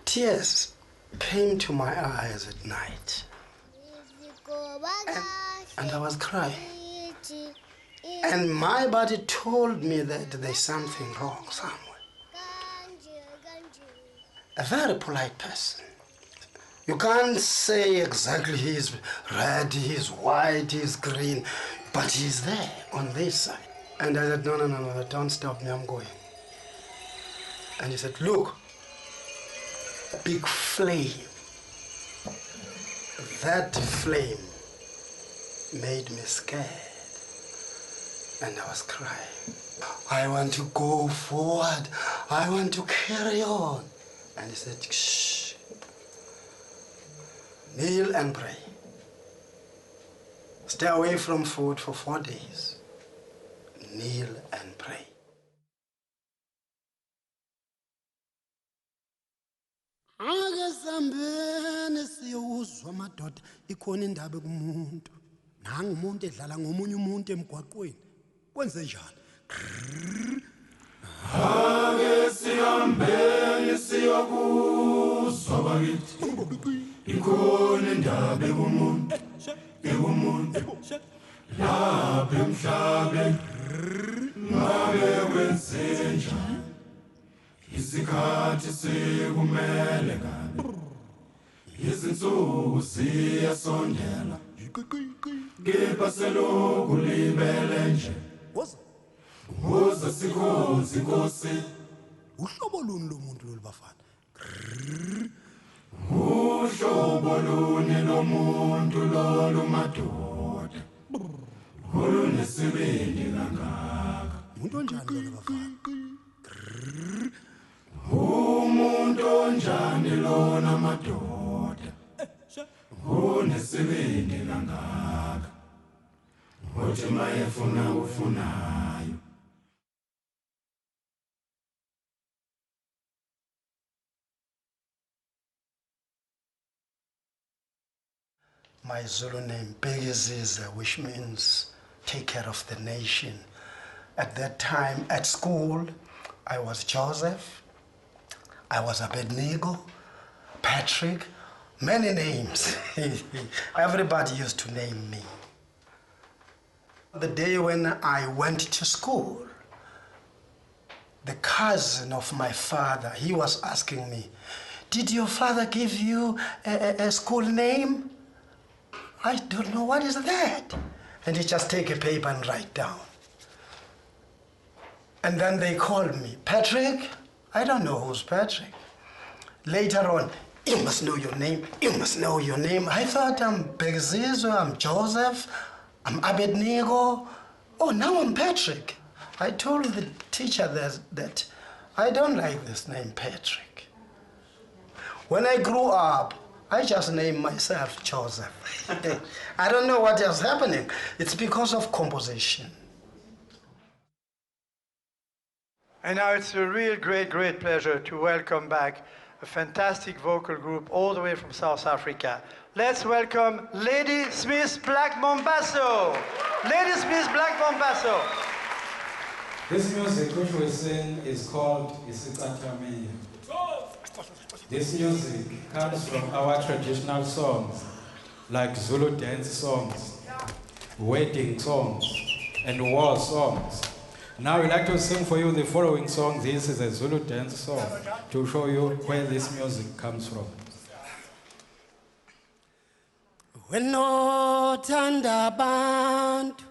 Tears came to my eyes at night, and I was crying. And my body told me that there's something wrong somewhere. A very polite person. You can't say exactly he's red, he's white, he's green, but he's there on this side. And I said, no, don't stop me, I'm going. And he said, look, a big flame. That flame made me scared. And I was crying. I want to go forward. I want to carry on. And he said, shh. Kneel and pray. Stay away from food for 4 days. Kneel and pray. Ake sambene siyuzwa madoda ikhona indaba kumuntu. Nangu umuntu edlala ngomunye umuntu emgwaqweni. Kwenze njani? Ake sihambeni siyokuzwa bakithi. Ikhona indaba kumuntu. Lapha emhlabeni ngabe kwenze njani? Isikhathi sikumele kabi. Izinsuku ziyasondela. Kepha selokhu libele nje. Woza sikhozi Nkosi. Uhlobo luni lomuntu lo bafana? Uhlobo luni lomuntu lo madoda. Olunesibindi kangaka. Umuntu onjani lo bafana? Umuntu onjani lona madoda. Unesibindi kangaka. Uthi mayefuna ufunayo. My Zulu name, Begeziza, which means take care of the nation. At that time, at school, I was Joseph, I was Abednego, Patrick, many names. Everybody used to name me. The day when I went to school, the cousin of my father, he was asking me, did your father give you a school name? I don't know, what is that? And he just take a paper and write down. And then they called me, Patrick? I don't know who's Patrick. Later on, you must know your name, you must know your name. I thought I'm Begezizo, I'm Joseph, I'm Abednego. Oh, now I'm Patrick. I told the teacher that I don't like this name, Patrick. When I grew up, I just named myself Joseph. I don't know what is happening. It's because of composition. And now it's a real great pleasure to welcome back a fantastic vocal group all the way from South Africa. Let's welcome Ladysmith Black Mambazo. Ladysmith Black Mambazo. This music which we sing is called Isithathamile. This music comes from our traditional songs, like Zulu dance songs, wedding songs, and war songs. Now we'd like to sing for you the following song. This is a Zulu dance song to show you where this music comes from. Wenothanda abantu,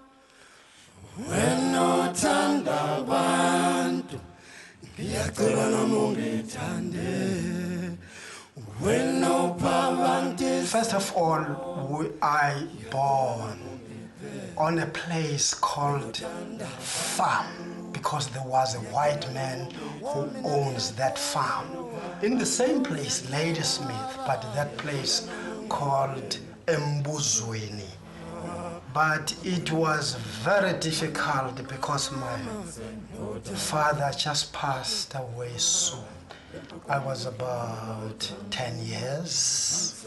wenothanda abantu, ngiyacela nami ungithande. First of all, I born on a place called farm because there was a white man who owns that farm. In the same place, Ladysmith, but that place called Mbuzweni. But it was very difficult because my father just passed away soon. I was about 10 years,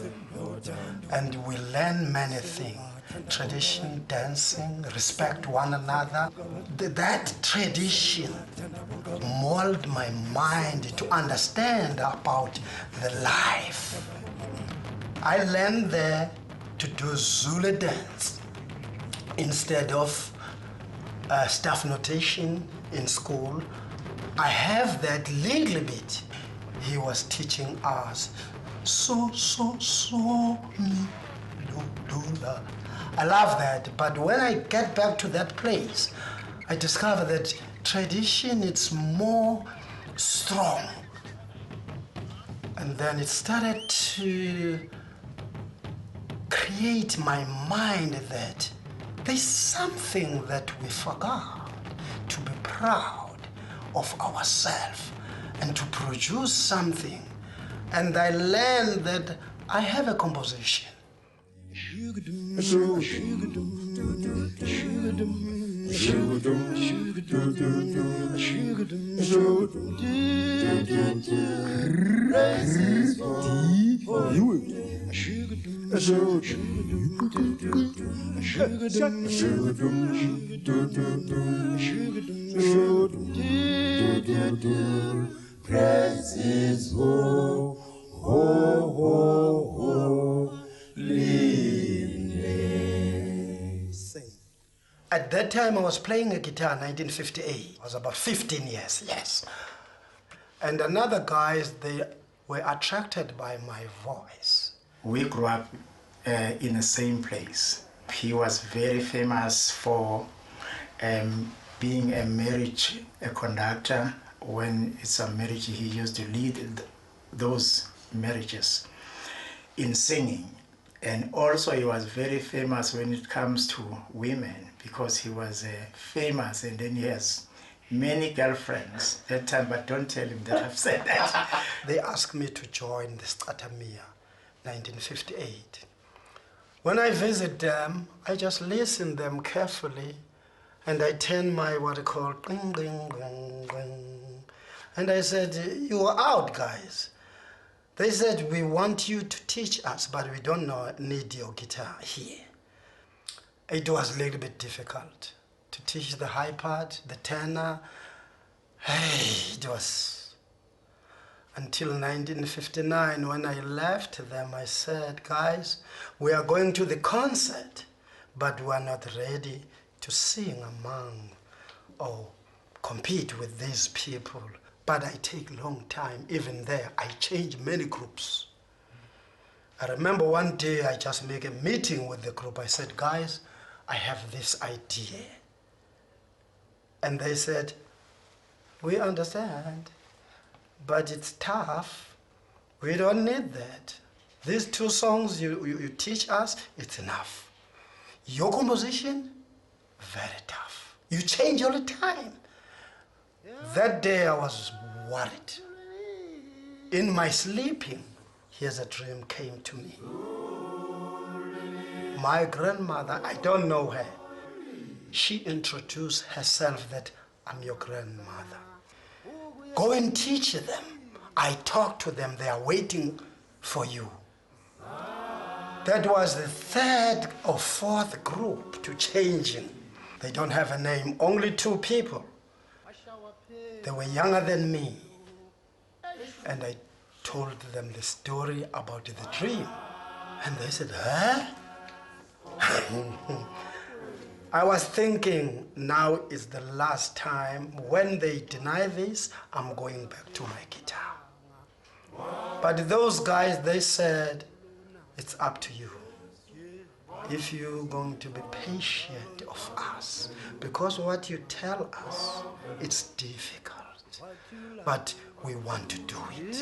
and we learned many things. tradition, dancing, respect one another. That tradition molded my mind to understand about the life. I learned there to do Zulu dance instead of staff notation in school. I have that little bit. He was teaching us so, mi, do, la. I love that, but when I get back to that place, I discover that tradition is more strong. And then it started to create my mind that there's something that we forgot, to be proud of ourselves and to produce something. And I learned that I have a composition. Praises, ho, ho, ho, ho, At that time, I was playing a guitar in 1958. I was about 15 years, yes. And another guys, they were attracted by my voice. We grew up in the same place. He was very famous for being a marriage conductor. When it's a marriage, he used to lead those marriages in singing. And also he was very famous when it comes to women, because he was famous, and then he has many girlfriends that time, but don't tell him that I've said that. They asked me to join the Stratamia, 1958. When I visit them, I just listen them carefully, and I turn my what I call ding, ding, ding, ding. And I said, you are out, guys. They said, we want you to teach us, but we don't need your guitar here. It was a little bit difficult to teach the high part, the tenor. Hey, it was until 1959 when I left them. I said, guys, we are going to the concert, but we are not ready to sing among or compete with these people. But I take a long time. Even there, I change many groups. I remember one day I just make a meeting with the group. I said, guys, I have this idea. And they said, we understand, but it's tough. We don't need that. These 2 songs you teach us, it's enough. Your composition, very tough. You change all the time. That day I was worried. In my sleeping, here's a dream came to me. My grandmother, I don't know her. She introduced herself that I'm your grandmother. Go and teach them. I talk to them, they are waiting for you. That was the 3rd or 4th group to changing. They don't have a name, only 2 people. They were younger than me. And I told them the story about the dream. And they said, huh? I was thinking, now is the last time. When they deny this, I'm going back to my guitar. But those guys, they said, it's up to you. If you're going to be patient of us, because what you tell us, it's difficult, but we want to do it.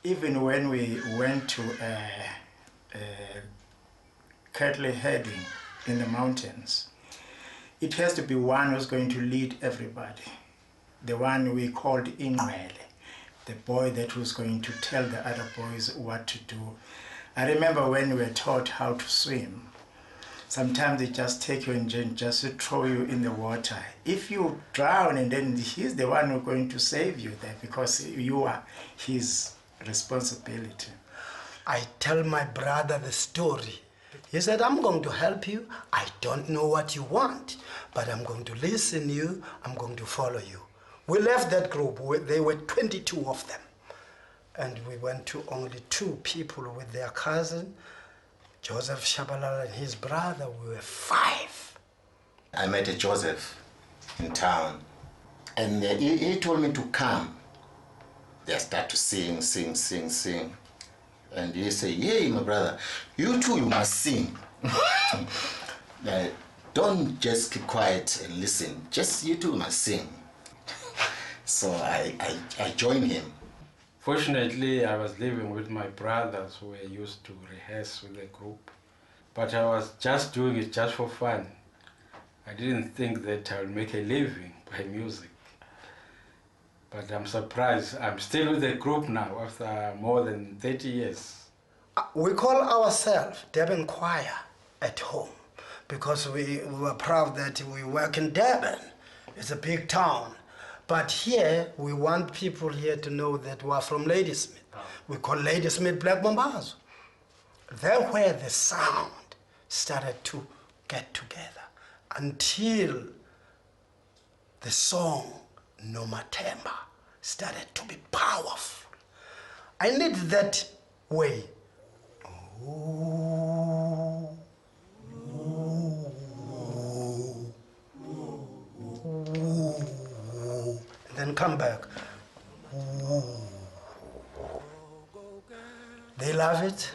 Even when we went to cattle herding in the mountains, it has to be one who's going to lead everybody. The one we called Ingwele, the boy that was going to tell the other boys what to do. I remember when we were taught how to swim, Sometimes they just take you and just to throw you in the water. If you drown, and then he's the one who's going to save you there, because you are his responsibility. I tell my brother the story. He said, I'm going to help you. I don't know what you want, but I'm going to listen to you. I'm going to follow you. We left that group. There were 22 of them. And we went to only 2 people with their cousin, Joseph Shabalala and his brother. We were 5. I met a Joseph in town, and he told me to come. They start to sing. And he said, "Hey, my brother, you too, you must sing." Don't just keep quiet and listen. Just you too must sing. So I joined him. Fortunately, I was living with my brothers who were used to rehearse with the group. But I was just doing it just for fun. I didn't think that I would make a living by music. But I'm surprised. I'm still with the group now after more than 30 years. We call ourselves Durban Choir at home because we were proud that we work in Durban. It's a big town. But here, we want people here to know that we are from Ladysmith. We call Ladysmith Black Mambazo. That's where the sound started to get together until the song Nomatemba started to be powerful. I need that way. Ooh, ooh, ooh, and then come back. Ooh. They love it.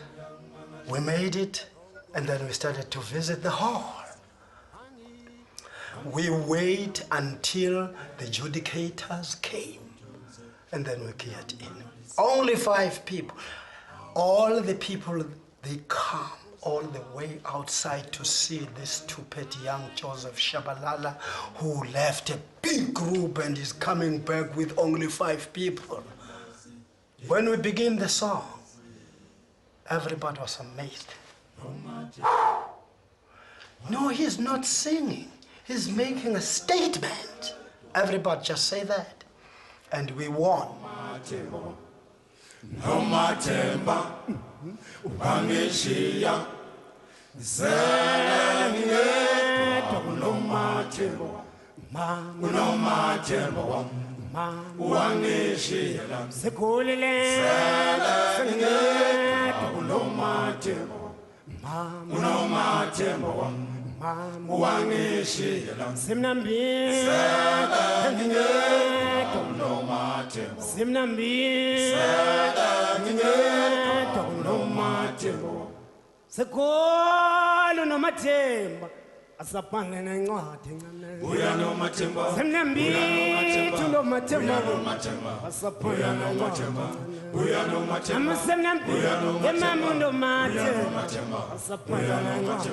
We made it, and then we started to visit the hall. We wait until the judicators came, and then we get in. Only 5 people. All the people, they come all the way outside to see this stupid young Joseph Shabalala who left a big group and is coming back with only 5 people. When we begin the song, everybody was amazed. No, he's not singing. He's making a statement. Everybody just say that. And we won. Nomatemba ubangishiya Selengedwa unomatemba Unomatemba ubangishiya Sekulile Selengedwa unomatemba Unomatemba ubangishiya Simnambi Selengedwa unomatemba Simnambi Sekolo nomathemba asaphange nencwadi encane Uya nomathemba Semnambi nomathemba asaphange nomathemba Uya nomathemba Semnambi emamu nomathemba asaphange nencwadi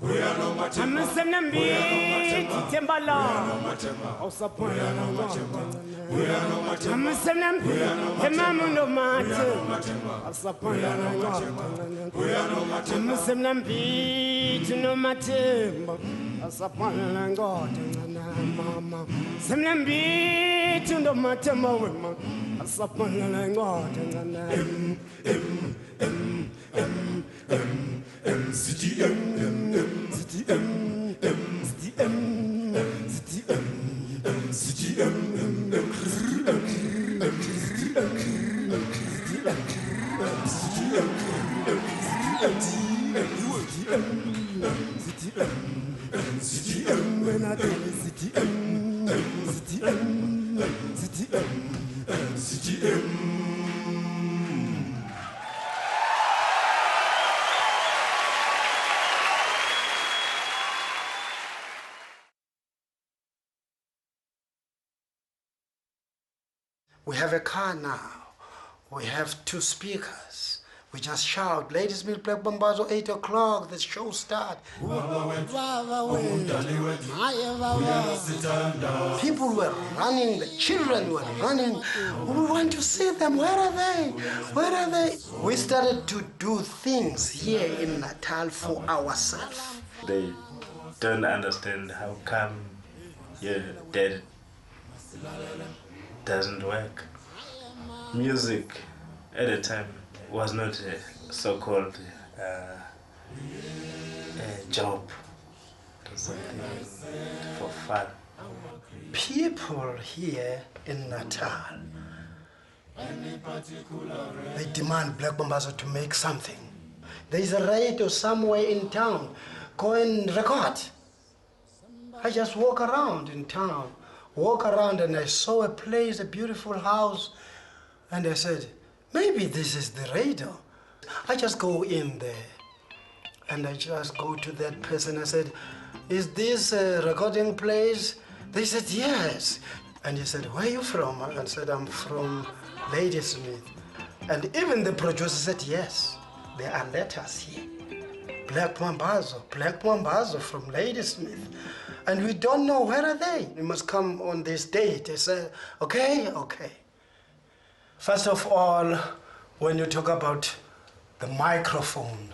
Uya nomathemba Semnambi themba la asaphange nencwadi Uya nomathemba Semnambi emamu nomathemba asaphange nencwadi Uya nomathemba Semnambi nomathemba asaphange nencwadi mama Semnambi nomathemba wema asaphange nencwadi We have a car now. We have 2 speakers. We just shout, Ladysmith Black Mambazo, 8 o'clock, the show starts. People were running, the children were running. We want to see them, where are they? Where are they? We started to do things here in Natal for ourselves. They don't understand how come your dad doesn't work. Music at the time was not a so-called job. It was something for fun. People here in Natal, they demand Black Mambazo to make something. There is a radio somewhere in town. Go and record. I just walk around in town, and I saw a place, a beautiful house, and I said, maybe this is the radio. I just go in there, and I just go to that person. I said, is this a recording place? They said, yes. And he said, where are you from? I said, I'm from Ladysmith. And even the producer said, yes, there are letters here. Black Mambazo from Ladysmith. And we don't know, where are they? You must come on this date. I said, okay. First of all, when you talk about the microphone,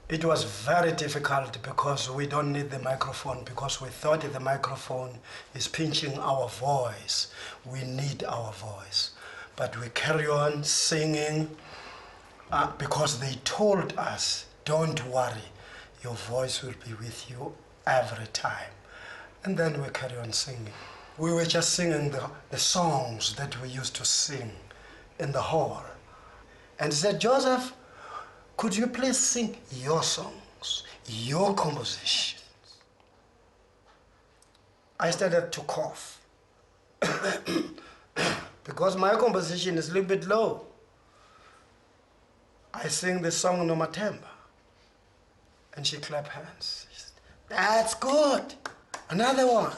it was very difficult because we don't need the microphone, because we thought the microphone is pinching our voice. We need our voice. But we carry on singing because they told us, don't worry, your voice will be with you every time. And then we carry on singing. We were just singing the songs that we used to sing in the hall. And he said, Joseph, could you please sing your songs, your compositions? I started to cough because my composition is a little bit low. I sing the song No Matemba, and she clapped hands. She said, that's good, another one.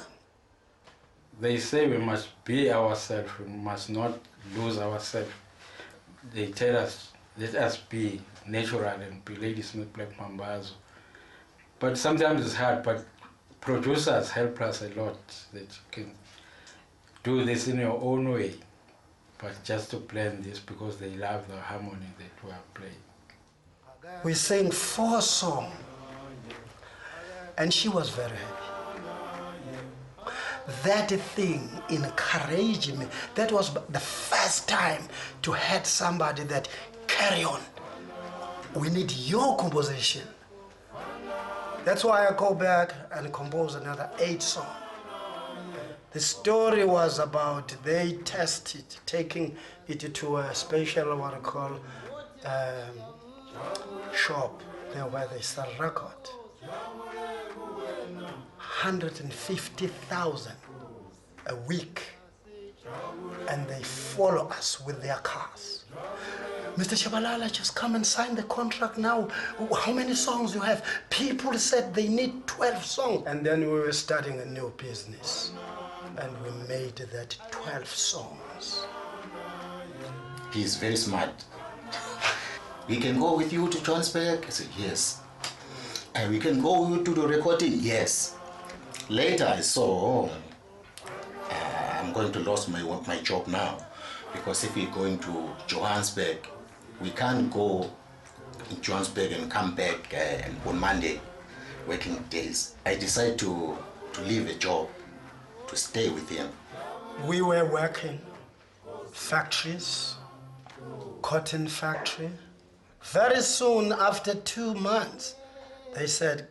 They say we must be ourselves, we must not lose ourselves. They tell us, let us be natural and be Ladysmith Black Mambazo. But sometimes it's hard, but producers help us a lot, that you can do this in your own way, but just to blend this because they love the harmony that we are playing. We sang 4 songs, and she was very happy. That thing encouraged me. That was the first time to have somebody that carry on. We need your composition. That's why I go back and compose another 8 songs. The story was about they tested, taking it to a special, what I call, shop, there where they sell record. 150,000 a week, and they follow us with their cars. Mr. Shabalala, just come and sign the contract now. How many songs you have? People said they need 12 songs. And then we were starting a new business, and we made that 12 songs. He's very smart. We can go with you to Johannesburg? I said, yes. And we can go with you to the recording? Yes. Later I saw, I'm going to lose my job now, because if we're going to Johannesburg, we can't go in Johannesburg and come back on Monday, working days. I decided to leave a job, to stay with him. We were working factories, cotton factory. Very soon, after 2 months, they said,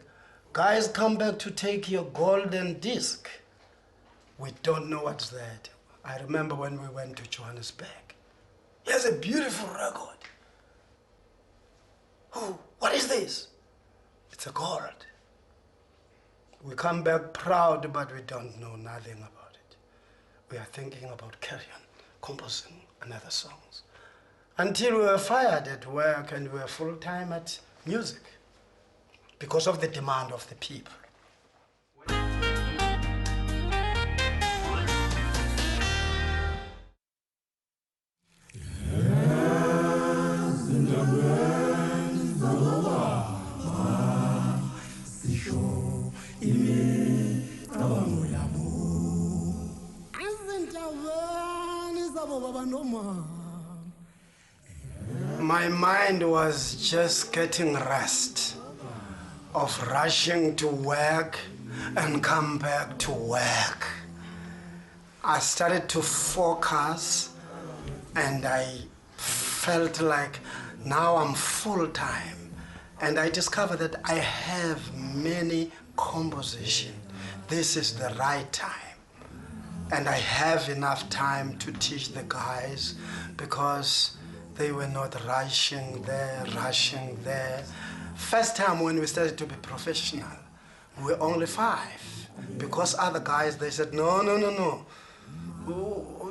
guys, come back to take your golden disc. We don't know what's that. I remember when we went to Johannesburg. Here's a beautiful record. Oh, what is this? It's a gold. We come back proud, but we don't know nothing about it. We are thinking about carrying on, composing another songs. Until we were fired at work and we were full-time at music because of the demand of the people. My mind was just getting rest. of rushing to work and come back to work. I started to focus and I felt like now I'm full-time. And I discovered that I have many compositions. This is the right time. And I have enough time to teach the guys because they were not rushing there. First time when we started to be professional, we were only 5. Because other guys, they said, no.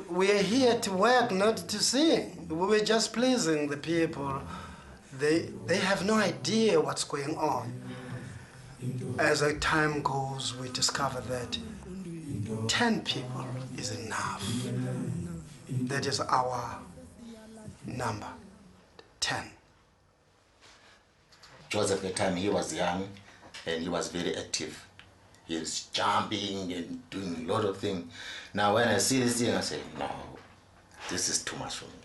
We are here to work, not to sing. We were just pleasing the people. They have no idea what's going on. As the time goes, we discover that 10 people is enough. That is our number, 10. Joseph, at the time, he was young and he was very active. He was jumping and doing a lot of things. Now, when I see this thing, I say, no, this is too much for me.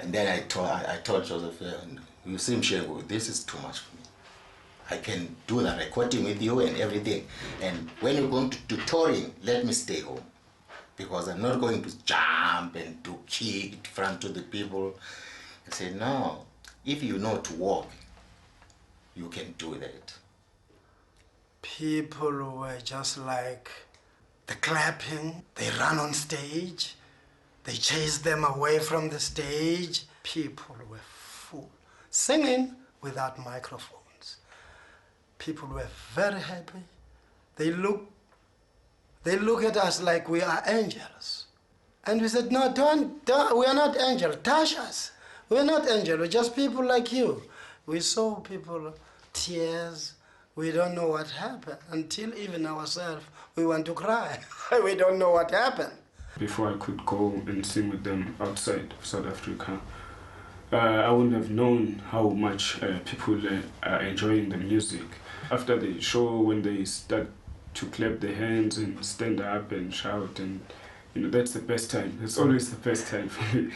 And then I told Joseph, you see, Mshengu, this is too much for me. I can do the recording with you and everything. And when you're going to touring, let me stay home. Because I'm not going to jump and to kick in front of the people. I said, no, if you know to walk, you can do that. People were just like the clapping. They run on stage. They chase them away from the stage. People were full, singing without microphones. People were very happy. They look at us like we are angels. And we said, no, don't, we are not angels. Touch us. We're not angels. We're just people like you. We saw people, tears. We don't know what happened. Until even ourselves, we want to cry. We don't know what happened. Before I could go and sing with them outside of South Africa, I wouldn't have known how much people are enjoying the music. After the show, when they start to clap their hands and stand up and shout, and that's the best time. It's always the best time for me.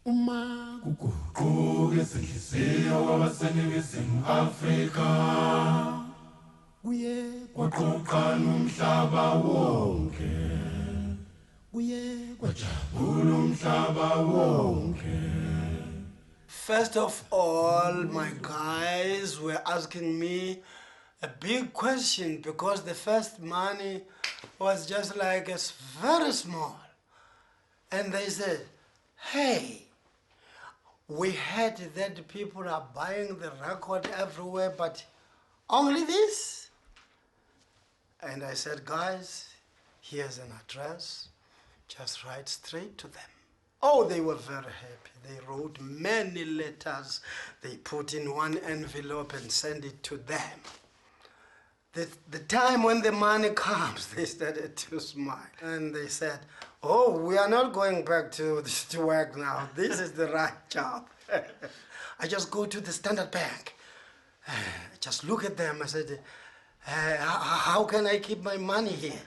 Uma kuguquke senhliziyo wabaseningizimu Afrika kuye kwaqoqa nomhlaba wonke kuye kwajabula umhlaba wonke. First of all, my guys were asking me a big question because the first money was just like very small. And they said, hey, we heard that people are buying the record everywhere, but only this? And I said, guys, here's an address. Just write straight to them. Oh, they were very happy. They wrote many letters. They put in one envelope and sent it to them. The time when the money comes, they started to smile. And they said, oh, we are not going back to work now. This is the right job. I just go to the Standard Bank. Just look at them. I said, how can I keep my money here?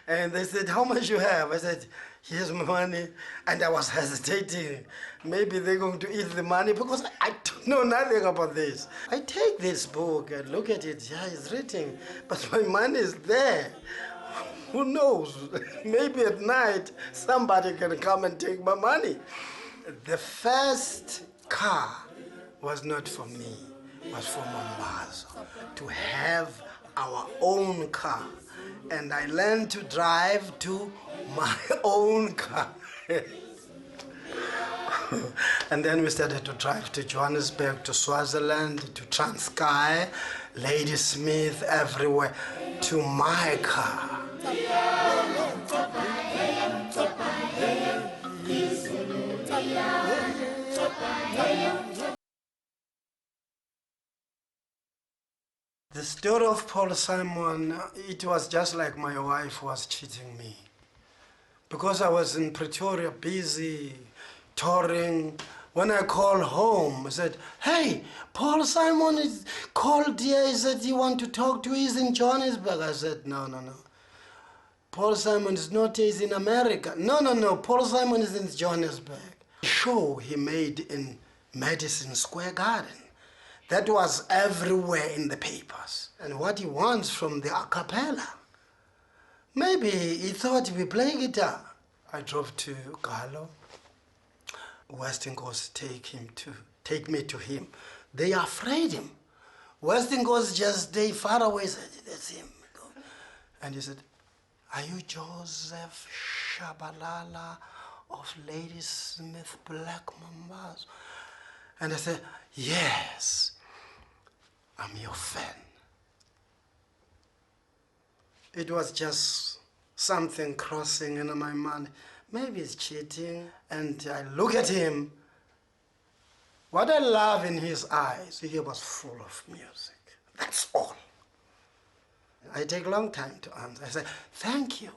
And they said, how much you have? I said, here's my money. And I was hesitating. Maybe they're going to eat the money because I don't know nothing about this. I take this book and look at it. Yeah, it's written, but my money is there. Who knows? Maybe at night somebody can come and take my money. The first car was not for me. It was for Mambazo to have our own car. And I learned to drive to my own car. And then we started to drive to Johannesburg, to Swaziland, to Transkei, Ladysmith, everywhere, to my car. The story of Paul Simon, it was just like my wife was cheating me. Because I was in Pretoria busy, touring, When I called home, I said, hey, Paul Simon is called here. He said he want to talk to you. He's in Johannesburg. I said, no. Paul Simon is not here. He's in America. No. Paul Simon is in Johannesburg. The show he made in Madison Square Garden. That was everywhere in the papers. And what he wants from the a cappella. Maybe he thought we play guitar. I drove to Galo. Westinghouse take me to him. They afraid him. Westinghouse just stay far away. Said, that's him. And he said, are you Joseph Shabalala of Ladysmith Black Mambazo? And I said, yes, I'm your fan. It was just something crossing in my mind. Maybe it's cheating. And I look at him. What I love in his eyes, he was full of music. That's all. I take a long time to answer. I said, thank you.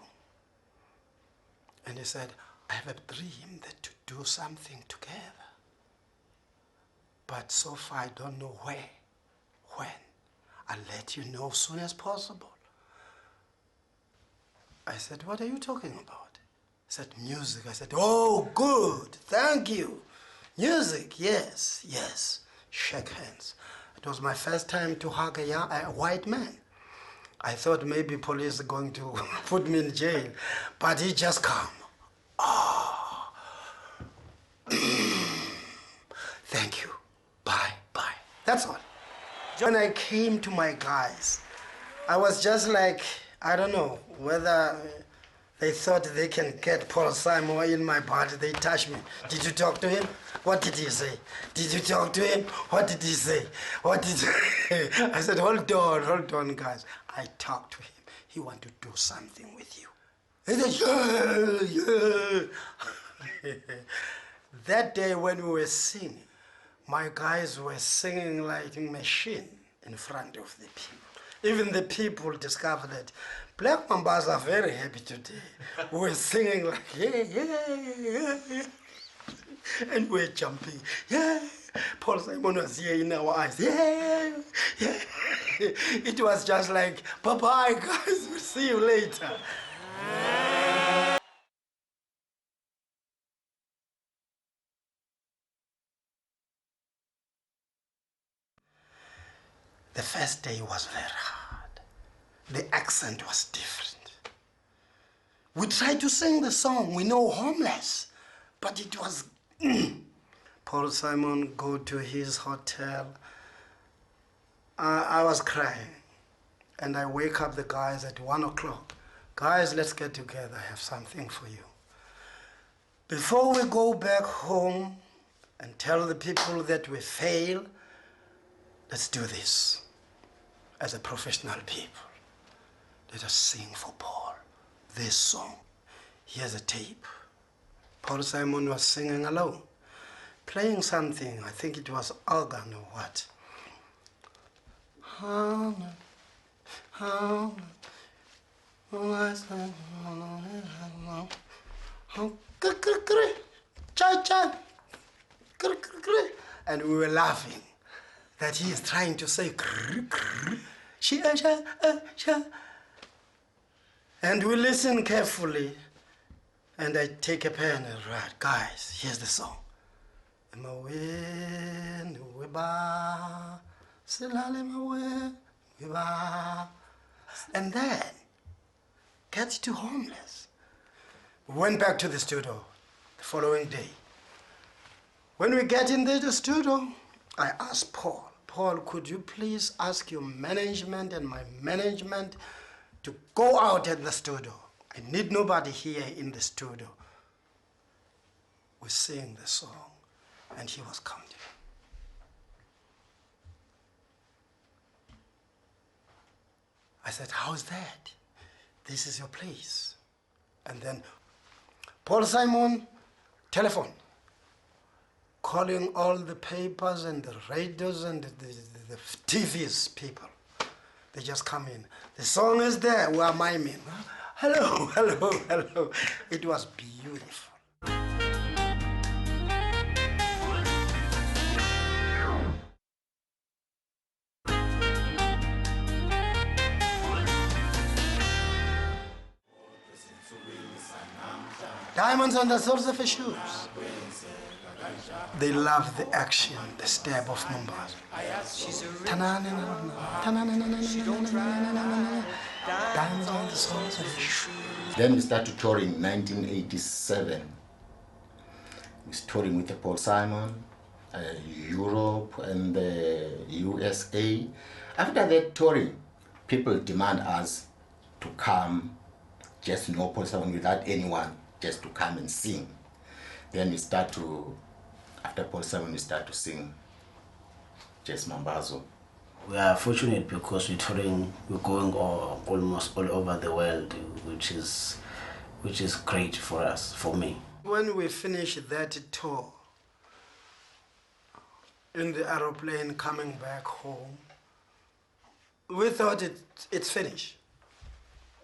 And he said, I have a dream that to do something together. But so far I don't know where, when. I'll let you know as soon as possible. I said, what are you talking about? He said, music. I said, oh, good, thank you. Music, yes. Shake hands. It was my first time to hug a white man. I thought maybe police are going to put me in jail, but he just come. Oh. Thank you. Bye. That's all. When I came to my guys, I was just like, I don't know whether they thought they can get Paul Simon in my body. They touched me. Did you talk to him? What did he say? Did you talk to him? What did he say? What did he... I said, hold on, guys. I talked to him. He want to do something with you. He said, yeah. That day when we were singing, my guys were singing like a machine in front of the people. Even the people discovered that Black Mambazo are very happy today. We were singing like, yeah. And we're jumping, yeah. Paul Simon was here in our eyes, yeah. It was just like, bye-bye, guys, we'll see you later. The first day was very hard. The accent was different. We tried to sing the song, we know Homeless, but it was... Paul Simon go to his hotel. I was crying. And I wake up the guys at 1 o'clock. Guys, let's get together, I have something for you. Before we go back home and tell the people that we fail, let's do this as a professional people. Let us sing for Paul this song. Here's a tape. Paul Simon was singing alone, playing something. I think it was organ or what. And we were laughing that he is trying to say and we listen carefully, and I take a pen and write, guys, here's the song. And then get to Homeless. We went back to the studio the following day. When we get in the studio, I asked Paul, could you please ask your management and my management to go out at the studio? I need nobody here in the studio. We sing the song, and he was coming. I said, how's that? This is your place. And then Paul Simon, telephone, calling all the papers and the radios and the TVs people. They just come in. The song is there, we are miming. Hello. It was beautiful. Diamonds on the soles of his shoes. They love the action, the step of Mambazo. Diamonds on the soles of his shoes. Then we started touring in 1987. We was touring with Paul Simon, Europe and the USA. After that touring, people demand us to come, just no Paul Simon without anyone, just to come and sing. Then we start to, after Paul Simon, we start to sing just Mambazo. We are fortunate because we're touring, we're going almost all over the world, which is great for us, for me. When we finished that tour, in the aeroplane coming back home, we thought it's finished.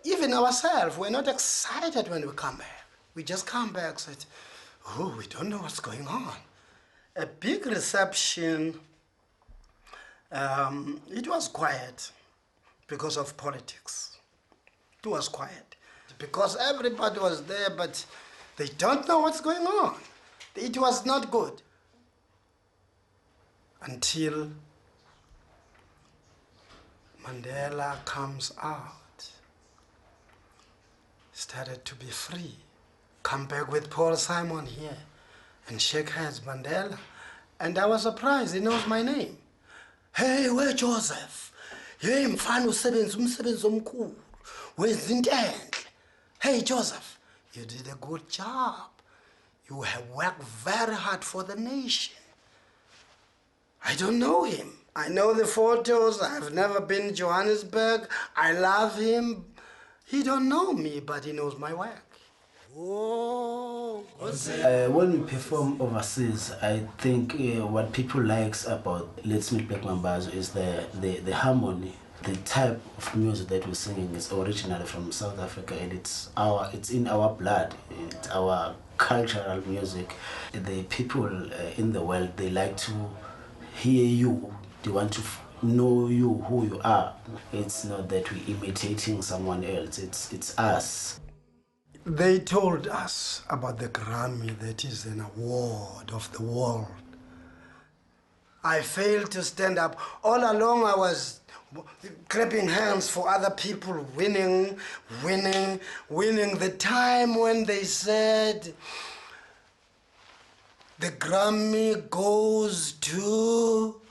Even ourselves, we're not excited when we come back. We just come back and said, oh, we don't know what's going on. A big reception. It was quiet because of politics. It was quiet because everybody was there, but they don't know what's going on. It was not good until Mandela comes out, started to be free, come back with Paul Simon here and shake hands, Mandela. And I was surprised, he knows my name. Hey, where Joseph? Hey, mfana usebenza umsebenzi omkhulu. Wenza into enhle. Hey, Joseph, you did a good job. You have worked very hard for the nation. I don't know him. I know the photos. I've never been to Johannesburg. I love him. He don't know me, but he knows my work. When we perform overseas, I think what people likes about Ladysmith Black Mambazo is the harmony. The type of music that we're singing is originally from South Africa, and it's in our blood. It's our cultural music. The people in the world, they like to hear you. They want to know you, who you are. It's not that we're imitating someone else. It's us. They told us about the Grammy, that is an award of the world. I failed to stand up. All along I was clapping hands for other people, winning. The time when they said, the Grammy goes to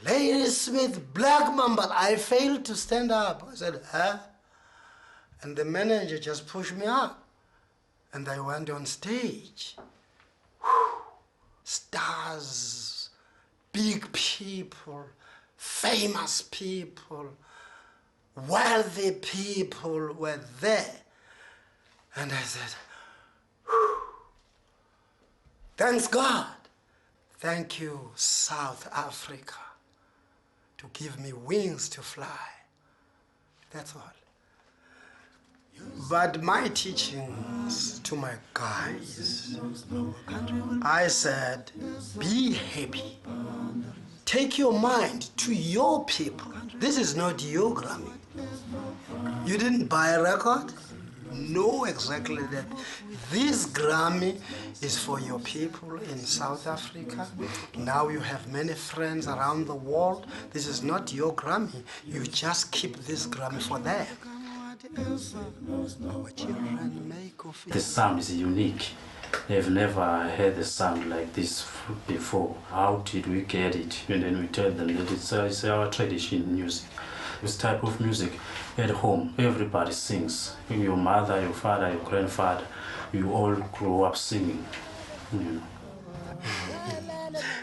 Ladysmith Black Mambazo, I failed to stand up. I said, huh? And the manager just pushed me up. And I went on stage. Whew. Stars, big people, famous people, wealthy people were there. And I said, whew. Thanks God. Thank you, South Africa, to give me wings to fly. That's all. But my teachings to my guys, I said, be happy. Take your mind to your people. This is not your Grammy. You didn't buy a record? Know exactly that this Grammy is for your people in South Africa. Now you have many friends around the world. This is not your Grammy. You just keep this Grammy for them. The sound is unique. They've never heard a sound like this before. How did we get it? And then we tell them that it's our tradition music. This type of music at home, everybody sings. Your mother, your father, your grandfather, you all grow up singing. You know.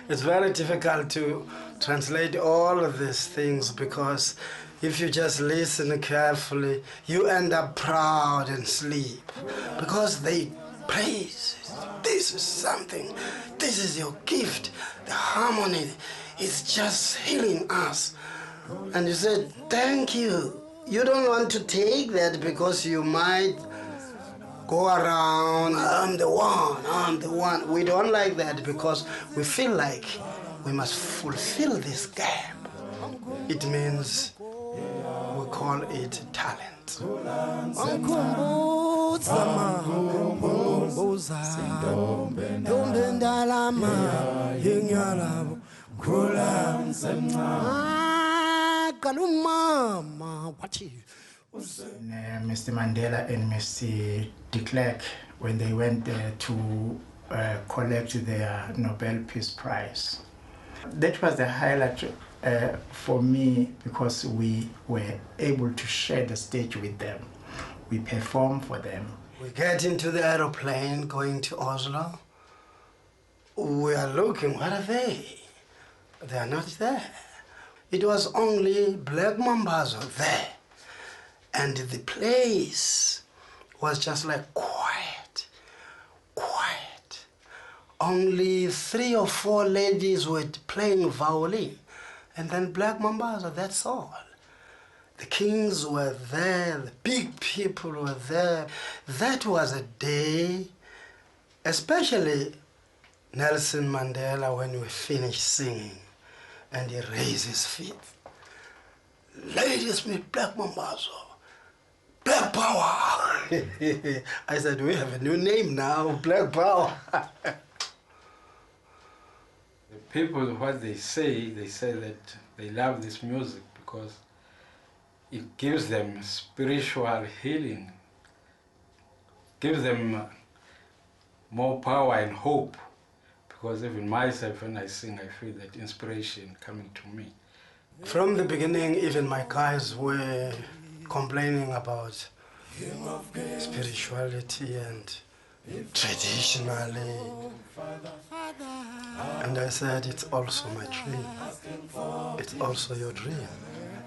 It's very difficult to translate all of these things because if you just listen carefully, you end up proud and sleep because they praise. This is something. This is your gift. The harmony is just healing us. And you said, thank you. You don't want to take that because you might go around, I'm the one. We don't like that because we feel like we must fulfill this gap. It means we call it talent. utsama ngomboza ndombe ndalama yenyalabo khula msemncane kalumama wathi Mr. Mandela and Mr. de Klerk, when they went there to collect their Nobel Peace Prize. That was the highlight for me because we were able to share the stage with them. We performed for them. We get into the aeroplane going to Oslo. We are looking, what are they? They are not there. It was only Black Mambazo there. And the place was just like quiet, quiet. Only 3 or 4 ladies were playing violin. And then Black Mambazo, that's all. The kings were there, the big people were there. That was a day, especially Nelson Mandela, when we finished singing and he raised his feet. Ladysmith, Black Mambazo, Black Power. I said, we have a new name now, Black Power. The people, what they say that they love this music because it gives them spiritual healing, gives them more power and hope. Because even myself, when I sing, I feel that inspiration coming to me. From the beginning, even my guys were complaining about spirituality and traditionally. And I said, it's also my dream. It's also your dream.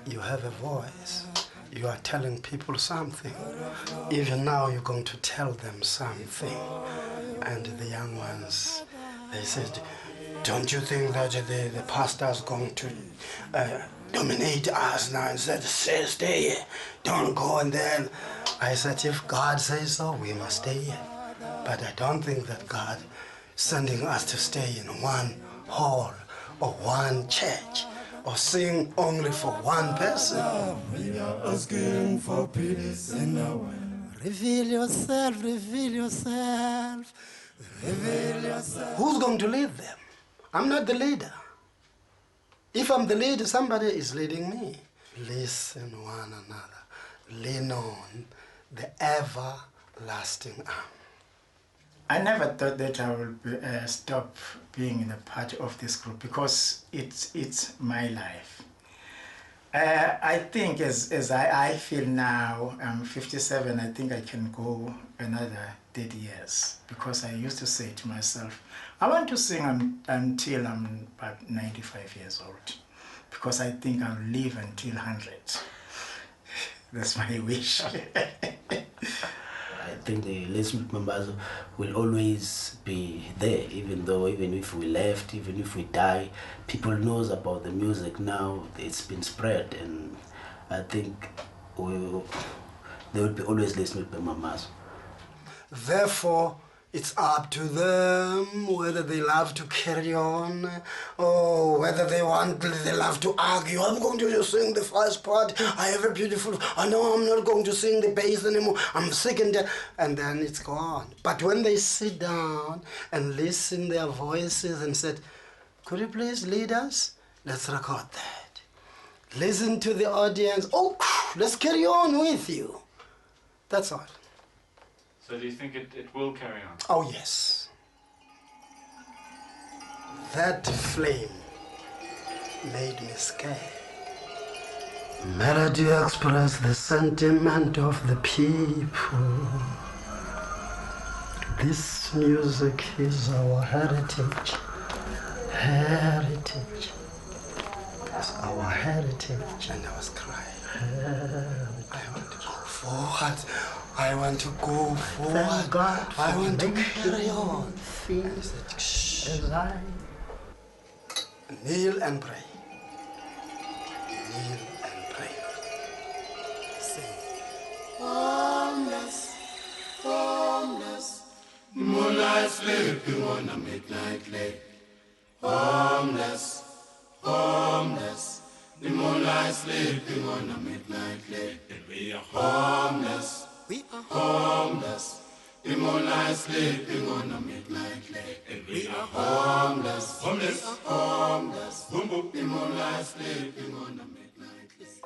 You have a voice. You are telling people something. Even now, you're going to tell them something. And the young ones, they said, don't you think that the pastor's going to dominate us now and said, stay here, don't go? And then I said, if God says so, we must stay here. But I don't think that God is sending us to stay in one hall or one church or sing only for one person. We are asking for peace in our world. reveal yourself, reveal yourself, reveal yourself. Who's going to lead them? I'm not the leader. If I'm the leader, somebody is leading me. Listen one another. Lean on the everlasting arm. I never thought that I would stop being in a part of this group because it's my life. I think as I feel now, I'm 57, I think I can go another 30 years because I used to say to myself, I want to sing until I'm about 95 years old because I think I'll live until 100. That's my wish. I think the Ladysmith Mambazo will always be there, even if we left, even if we die, people knows about the music now. It's been spread, and I think there will be always Ladysmith Mambazo. Therefore, it's up to them whether they love to carry on or whether they love to argue. I'm going to just sing the first part. I have a beautiful, I know I'm not going to sing the bass anymore. I'm sick and then it's gone. But when they sit down and listen their voices and said, could you please lead us? Let's record that. Listen to the audience. Oh, let's carry on with you. That's all. So do you think it will carry on? Oh, yes. That flame made me scared. Melody expressed the sentiment of the people. This music is our heritage. Heritage. It's our heritage. And I was crying. I want to go forward. I want to go forward. Thank God I want to making carry on. things As I kneel and pray. Kneel and pray. Sing. Homeless, homeless, moonlight sleeping on a midnight lake. Homeless, homeless, the moonlight sleeping on a midnight lake. And we are homeless. We are homeless, The moonlight sleeping on a midnight lake. And we are homeless, homeless, homeless. Boom, boom, the moonlight sleeping on a midnight lake.